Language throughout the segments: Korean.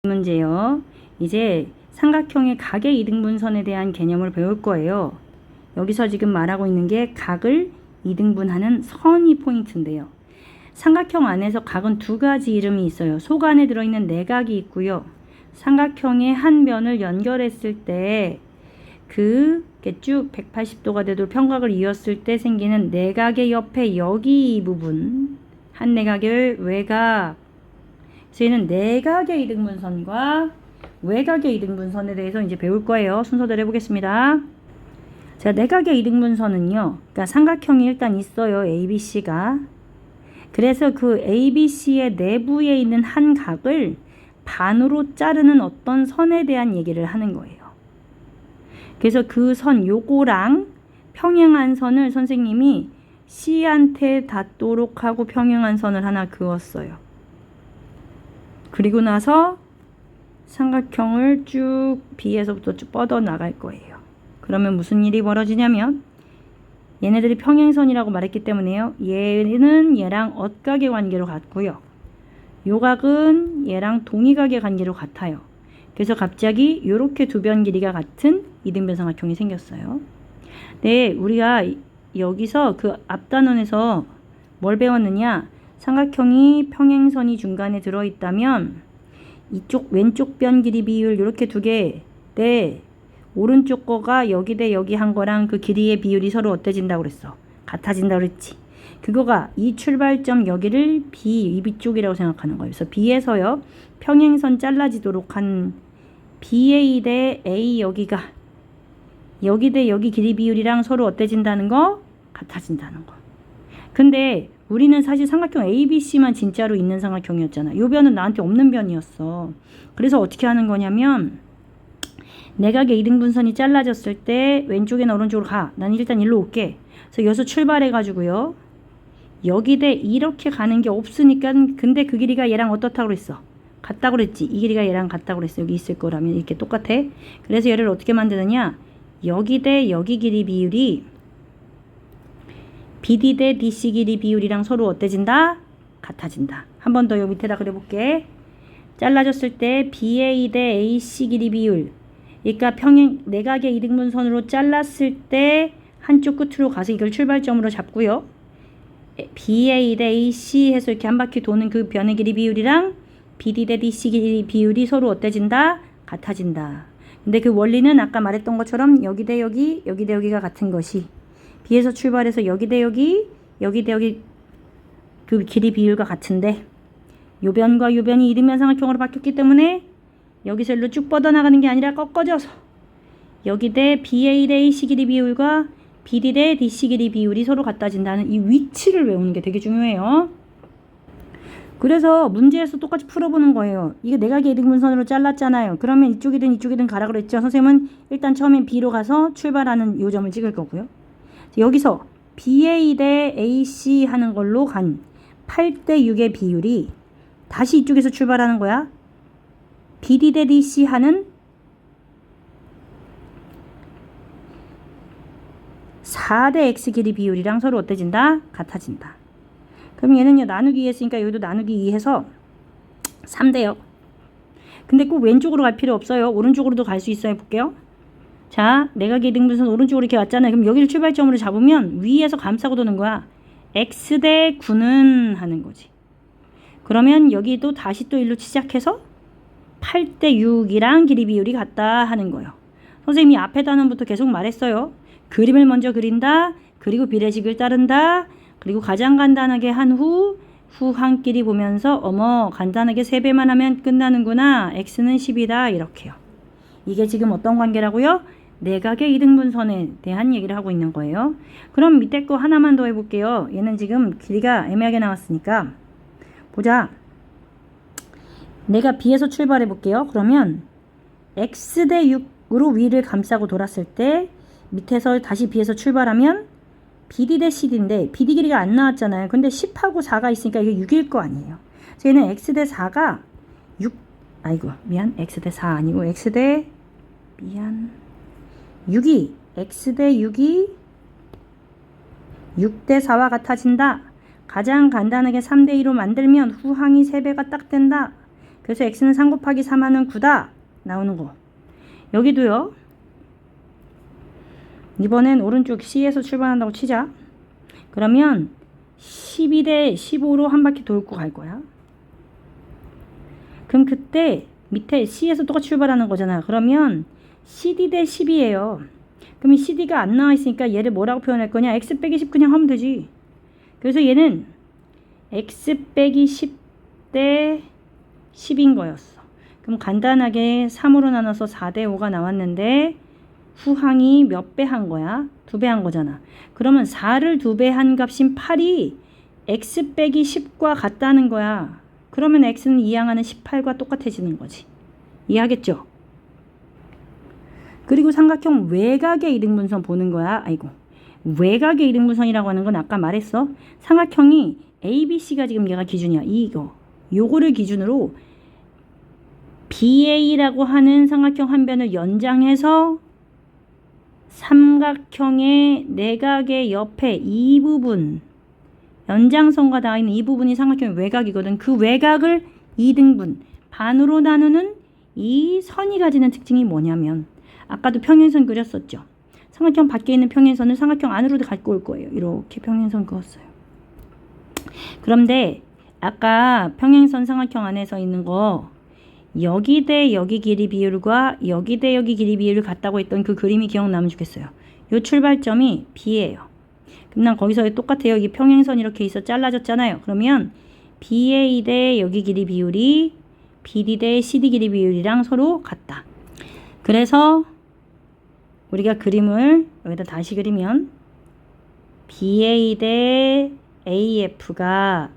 문제요. 이제 삼각형의 각의 이등분선에 대한 개념을 배울 거예요. 여기서 지금 말하고 있는 게 각을 이등분하는 선이 포인트인데요. 삼각형 안에서 각은 두 가지 이름이 있어요. 속 안에 들어있는 내각이 있고요. 삼각형의 한 면을 연결했을 때 그게 쭉 180도가 되도록 평각을 이었을 때 생기는 내각의 옆에 여기 이 부분, 한 내각의 외각, 저희는 내각의 이등분선과 외각의 이등분선에 대해서 이제 배울 거예요. 순서대로 해보겠습니다. 자, 내각의 이등분선은요, 그러니까 삼각형이 일단 있어요. ABC가. 그래서 그 ABC의 내부에 있는 한 각을 반으로 자르는 어떤 선에 대한 얘기를 하는 거예요. 그래서 그 선, 요거랑 평행한 선을 선생님이 C한테 닿도록 하고 평행한 선을 하나 그었어요. 그리고 나서 삼각형을 쭉 B에서부터 쭉 뻗어 나갈 거예요. 그러면 무슨 일이 벌어지냐면 얘네들이 평행선이라고 말했기 때문에요. 얘는 얘랑 엇각의 관계로 같고요. 요 각은 얘랑 동의각의 관계로 같아요. 그래서 갑자기 이렇게 두 변 길이가 같은 이등변 삼각형이 생겼어요. 네, 우리가 여기서 그 앞 단원에서 뭘 배웠느냐? 삼각형이 평행선이 중간에 들어있다면 이쪽 왼쪽 변 길이 비율 이렇게 두 개, 네, 오른쪽 거가 여기 대 여기 한 거랑 그 길이의 비율이 서로 어때진다고 그랬어? 같아진다고 그랬지. 그거가 이 출발점 여기를 B 쪽이라고 생각하는 거예요. 그래서 B에서요, 평행선 잘라지도록 한 BA 대 A 여기 대 여기 길이 비율이랑 서로 어때진다는 거? 같아진다는 거. 근데 우리는 사실 삼각형 ABC만 진짜로 있는 삼각형이었잖아. 요 변은 나한테 없는 변이었어. 그래서 어떻게 하는 거냐면 내각의 이등분선이 잘라졌을 때 왼쪽이나 오른쪽으로 가. 난 일단 일로 올게. 그래서 여기서 출발해가지고요. 여기 대 이렇게 가는 게 없으니까 근데 그 길이가 얘랑 어떻다고 그랬어? 같다고 그랬지. 이 길이가 얘랑 같다고 그랬어. 여기 있을 거라면 이렇게 똑같아. 그래서 얘를 어떻게 만드느냐? 여기 대 여기 길이 비율이 BD 대 DC 길이 비율이랑 서로 어때진다? 같아진다. 한 번 더 여기 밑에다 그려볼게. 잘라졌을 때 BA 대 AC 길이 비율. 그러니까 내각의 이등분선으로 잘랐을 때 한쪽 끝으로 가서 이걸 출발점으로 잡고요. BA 대 AC 해서 이렇게 한 바퀴 도는 그 변의 길이 비율이랑 BD 대 DC 길이 비율이 서로 어때진다? 같아진다. 근데 그 원리는 아까 말했던 것처럼 여기 대 여기, 여기 대 여기가 같은 것이 B에서 출발해서 여기 대 여기, 여기 대 여기 그 길이 비율과 같은데 요 변과 요 변이 이등변 삼각형으로 바뀌었기 때문에 여기서 일로 쭉 뻗어나가는 게 아니라 꺾어져서 여기 대 BA 대 AC 길이 비율과 BD 대 DC 길이 비율이 서로 같아진다는 이 위치를 외우는 게 되게 중요해요. 그래서 문제에서 똑같이 풀어보는 거예요. 이게 내각의 이등분선으로 잘랐잖아요. 그러면 이쪽이든 이쪽이든 가라 그랬죠. 선생님은 일단 처음엔 B로 가서 출발하는 요 점을 찍을 거고요. 여기서 BA 대 AC 하는 걸로 간 8대 6의 비율이 다시 이쪽에서 출발하는 거야. BD 대 DC 하는 4대 X 길이 비율이랑 서로 어때진다? 같아진다. 그럼 얘는요, 나누기 2 했으니까 여기도 나누기 2 해서 3대요. 근데 꼭 왼쪽으로 갈 필요 없어요. 오른쪽으로도 갈 수 있어요. 볼게요. 자, 내각의 이등분선 오른쪽으로 이렇게 왔잖아요. 그럼 여기를 출발점으로 잡으면 위에서 감싸고 도는 거야. X 대 9는 하는 거지. 그러면 여기도 다시 또 일로 시작해서 8대 6이랑 길이 비율이 같다 하는 거예요. 선생님이 앞에 단원부터 계속 말했어요. 그림을 먼저 그린다. 그리고 비례식을 따른다. 그리고 가장 간단하게 한 후 한 끼리 보면서 어머 간단하게 3배만 하면 끝나는구나. X는 10이다. 이렇게요. 이게 지금 어떤 관계라고요? 내각의 이등분선에 대한 얘기를 하고 있는 거예요. 그럼 밑에 거 하나만 더 해볼게요. 얘는 지금 길이가 애매하게 나왔으니까 보자. 내가 B에서 출발해 볼게요. 그러면 X 대 6으로 위를 감싸고 돌았을 때 밑에서 다시 B에서 출발하면 BD 대 CD인데 BD 길이가 안 나왔잖아요. 근데 10하고 4가 있으니까 이게 6일 거 아니에요. 그래서 얘는 X 대 4가 6, 아이고 미안, X 대 4 아니고 X 대 미안 6이 X 대 6이 6 대 4와 같아진다. 가장 간단하게 3대 2로 만들면 후항이 3배가 딱 된다. 그래서 x는 3 곱하기 3 하는 9다 나오는 거. 여기도요. 이번엔 오른쪽 C에서 출발한다고 치자. 그러면 12대 15로 한 바퀴 돌고 갈 거야. 그럼 그때 밑에 C에서 똑같이 출발하는 거잖아. 그러면 CD 대 10이에요. 그럼 이 CD가 안 나와 있으니까 얘를 뭐라고 표현할 거냐? x 빼기 10 그냥 하면 되지. 그래서 얘는 x 빼기 10 대 10인 거였어. 그럼 간단하게 3으로 나눠서 4 대 5가 나왔는데 후항이 몇 배 한 거야? 2배 한 거잖아. 그러면 4를 2배 한 값인 8이 x 빼기 10과 같다는 거야. 그러면 x는 이항하는 18과 똑같아지는 거지. 이해하겠죠? 그리고 삼각형 외곽의 이등분선 보는 거야. 아이고. 외곽의 이등분선이라고 하는 건 아까 말했어. 삼각형이 ABC가 지금 얘가 기준이야. 이거. 요거를 기준으로 BA라고 하는 삼각형 한 변을 연장해서 삼각형의 내각의 옆에 이 부분 연장선과 닿아 있는 이 부분이 삼각형의 외곽이거든. 그 외곽을 2등분 반으로 나누는 이 선이 가지는 특징이 뭐냐면 아까도 평행선 그렸었죠. 삼각형 밖에 있는 평행선을 삼각형 안으로도 갖고 올 거예요. 이렇게 평행선 그었어요. 그런데 아까 평행선 삼각형 안에서 있는 거 여기 대 여기 길이 비율과 여기 대 여기 길이 비율을 같다고 했던 그 그림이 기억나면 좋겠어요. 요 출발점이 B예요. 그럼 난 거기서 똑같아요. 이 평행선 이렇게 있어 잘라졌잖아요. 그러면 BA 대 여기 길이 비율이 BD 대 CD 길이 비율이랑 서로 같다. 그래서 우리가 그림을 여기다 다시 그리면 BA 대 AF가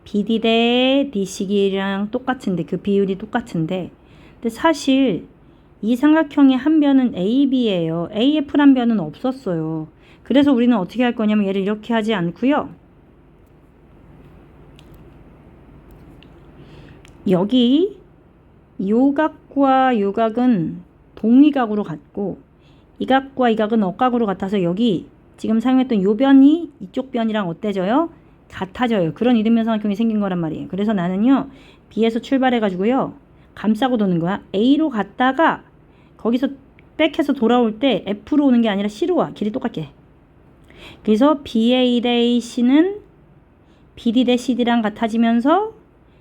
BD 대 DC 길이랑 똑같은데 그 비율이 똑같은데 근데 사실 이 삼각형의 한 변은 AB예요. AF란 변은 없었어요. 그래서 우리는 어떻게 할 거냐면 얘를 이렇게 하지 않고요. 여기 요 각과 요 각은 동위각으로 같고 이 각과 이 각은 억각으로 같아서 여기 지금 사용했던 요 변이 이쪽 변이랑 어때져요? 같아져요. 그런 이등변 삼각형이 생긴 거란 말이에요. 그래서 나는요. B에서 출발해 가지고요. 감싸고 도는 거야. A로 갔다가 거기서 백해서 돌아올 때 F로 오는 게 아니라 C로 와. 길이 똑같게. 그래서 BA 대 AC는 BD 대 CD랑 같아지면서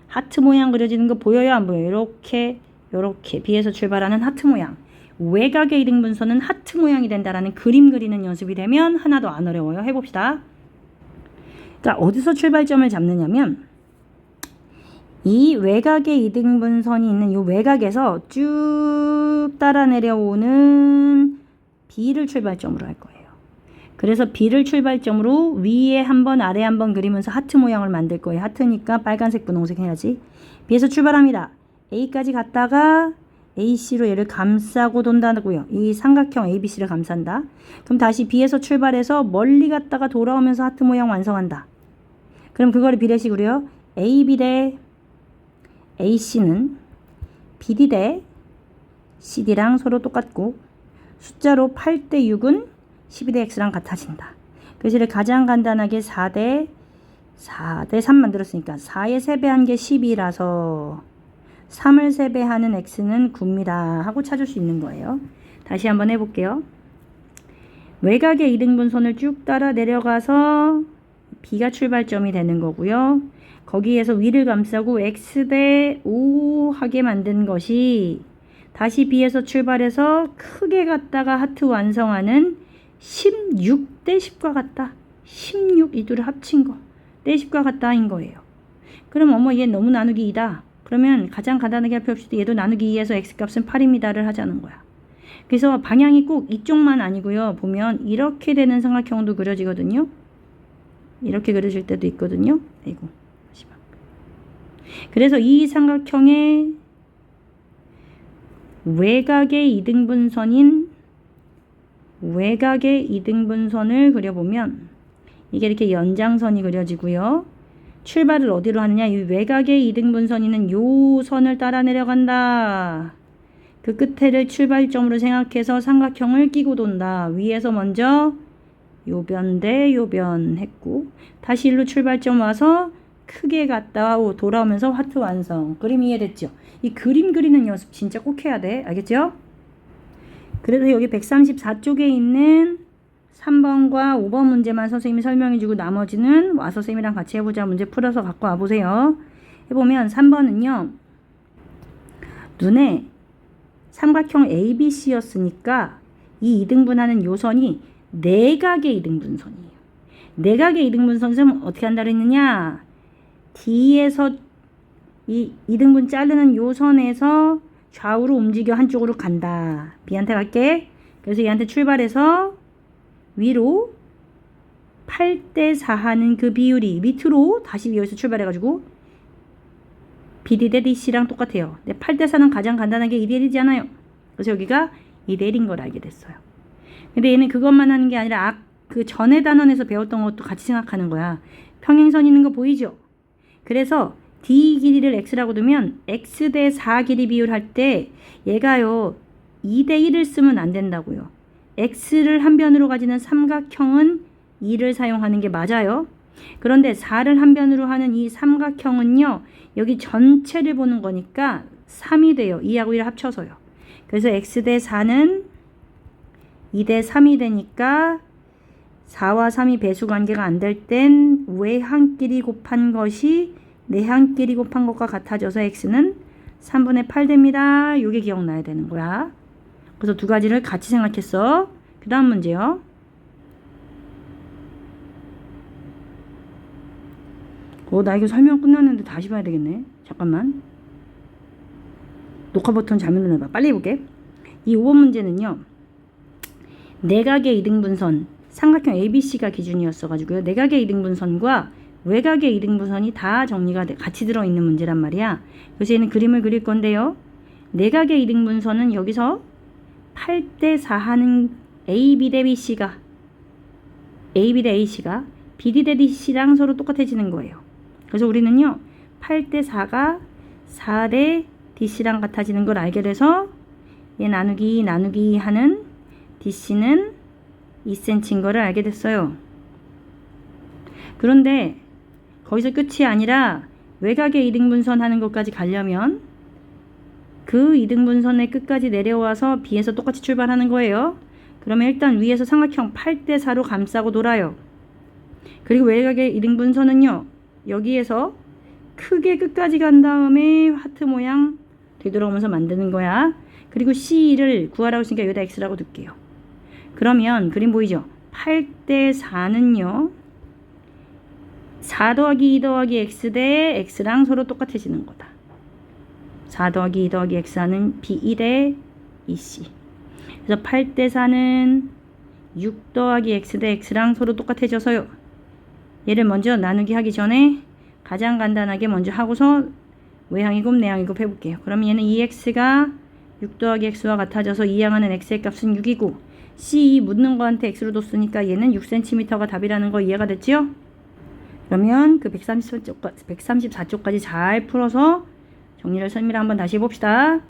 하트 모양 그려지는 거 보여요? 안 보여요? 이렇게 B에서 출발하는 하트 모양. 외곽의 이등분선은 하트 모양이 된다라는 그림 그리는 연습이 되면 하나도 안 어려워요. 해봅시다. 자, 어디서 출발점을 잡느냐면 이 외곽의 이등분선이 있는 이 외곽에서 쭉 따라 내려오는 B를 출발점으로 할 거예요. 그래서 B를 출발점으로 위에 한번 아래 한번 그리면서 하트 모양을 만들 거예요. 하트니까 빨간색 분홍색 해야지. B에서 출발합니다. A까지 갔다가 AC로 얘를 감싸고 돈다고요. 이 삼각형 ABC를 감싼다. 그럼 다시 B에서 출발해서 멀리 갔다가 돌아오면서 하트 모양 완성한다. 그럼 그거를 비례식으로요. AB 대 AC는 BD 대 CD랑 서로 똑같고 숫자로 8 대 6은 12 대 X랑 같아진다. 그래서 이를 가장 간단하게 4 대 3 만들었으니까 4의 3배한 게 10이라서 3을 3배하는 X는 9입니다. 하고 찾을 수 있는 거예요. 다시 한번 해볼게요. 외곽의 이등분선을 쭉 따라 내려가서 B가 출발점이 되는 거고요. 거기에서 위를 감싸고 X 대 5 하게 만든 것이 다시 B에서 출발해서 크게 갔다가 하트 완성하는 16 대 10과 같다. 16 이 둘을 합친 거. 대 10과 같다인 거예요. 그럼 어머 얘 너무 나누기 2다. 그러면 가장 간단하게 할 필요 없이 얘도 나누기 2에서 X값은 8입니다를 하자는 거야. 그래서 방향이 꼭 이쪽만 아니고요. 보면 이렇게 되는 삼각형도 그려지거든요. 이렇게 그려질 때도 있거든요. 아이고. 그래서 이 삼각형의 외곽의 이등분선을 그려보면 이게 이렇게 연장선이 그려지고요. 출발을 어디로 하느냐? 이 외곽의 이등분선이는 요 선을 따라 내려간다. 그 끝에를 출발점으로 생각해서 삼각형을 끼고 돈다. 위에서 먼저 요변 대 요변 했고 다시 일로 출발점 와서 크게 갔다 돌아오면서 하트 완성. 그림 이해됐죠? 이 그림 그리는 연습 진짜 꼭 해야 돼. 알겠죠? 그래서 여기 134쪽에 있는 3번과 5번 문제만 선생님이 설명해주고 나머지는 와서 선생님이랑 같이 해보자. 문제 풀어서 갖고 와보세요. 해보면 3번은요. 눈에 삼각형 ABC였으니까 이 이등분하는 요선이 내각의 이등분선이에요. 내각의 이등분선은 어떻게 한다 그랬느냐? D에서 이 이등분 자르는 요선에서 좌우로 움직여 한쪽으로 간다. B한테 갈게. 그래서 얘한테 출발해서 위로 8대4 하는 그 비율이 밑으로 다시 여기서 출발해가지고 BD 대 DC랑 똑같아요. 근데 8대4는 가장 간단하게 2대1이잖아요. 그래서 여기가 2대1인 걸 알게 됐어요. 근데 얘는 그것만 하는 게 아니라 그 전에 단원에서 배웠던 것도 같이 생각하는 거야. 평행선 있는 거 보이죠? 그래서 D 길이를 X라고 두면 X 대 4 길이 비율 할 때 얘가요 2대1을 쓰면 안 된다고요. X를 한 변으로 가지는 삼각형은 2를 사용하는 게 맞아요. 그런데 4를 한 변으로 하는 이 삼각형은요. 여기 전체를 보는 거니까 3이 돼요. 2하고 1 합쳐서요. 그래서 X 대 4는 2 대 3이 되니까 4와 3이 배수 관계가 안 될 땐 외항끼리 곱한 것이 내항끼리 곱한 것과 같아져서 X는 3분의 8 됩니다. 요게 기억나야 되는 거야. 그래서 두 가지를 같이 생각했어. 그 다음 문제요. 나 이거 설명 끝났는데 다시 봐야 되겠네. 잠깐만. 녹화 버튼 잘못 눌러봐. 빨리 해볼게. 이 5번 문제는요. 내각의 이등분선, 삼각형 ABC가 기준이었어가지고요. 내각의 이등분선과 외각의 이등분선이 다 정리가 같이 들어있는 문제란 말이야. 그래서 얘는 그림을 그릴 건데요. 내각의 이등분선은 여기서 8대4 하는 AB 대 BC가 AB 대 AC가 BD 대 DC랑 서로 똑같아지는 거예요. 그래서 우리는요 8대4가 4대 DC랑 같아지는 걸 알게 돼서 얘 나누기 하는 DC는 2cm인 거를 알게 됐어요. 그런데 거기서 끝이 아니라 외곽의 이등분선 하는 것까지 가려면 그 이등분선의 끝까지 내려와서 B에서 똑같이 출발하는 거예요. 그러면 일단 위에서 삼각형 8대4로 감싸고 돌아요. 그리고 외곽의 이등분선은요. 여기에서 크게 끝까지 간 다음에 하트 모양 되돌아오면서 만드는 거야. 그리고 C를 구하라고 했으니까 여기다 X라고 둘게요. 그러면 그림 보이죠? 8대4는요. 4 더하기 2 더하기 X 대 X랑 서로 똑같아지는 거다. 4 더하기 2 더하기 X 하는 B2 대 EC. 그래서 8대4는 6 더하기 X 대 X랑 서로 똑같아져서요. 얘를 먼저 나누기 하기 전에 가장 간단하게 먼저 하고서 외항이 곱 내항이 곱 해볼게요. 그럼 얘는 2X가 6 더하기 X와 같아져서 2항하는 X의 값은 6이고 C 묻는 거한테 X로 뒀으니까 얘는 6cm가 답이라는 거 이해가 됐지요? 그러면 그 134쪽까지 잘 풀어서 정리를 설명을 한번 다시 해봅시다.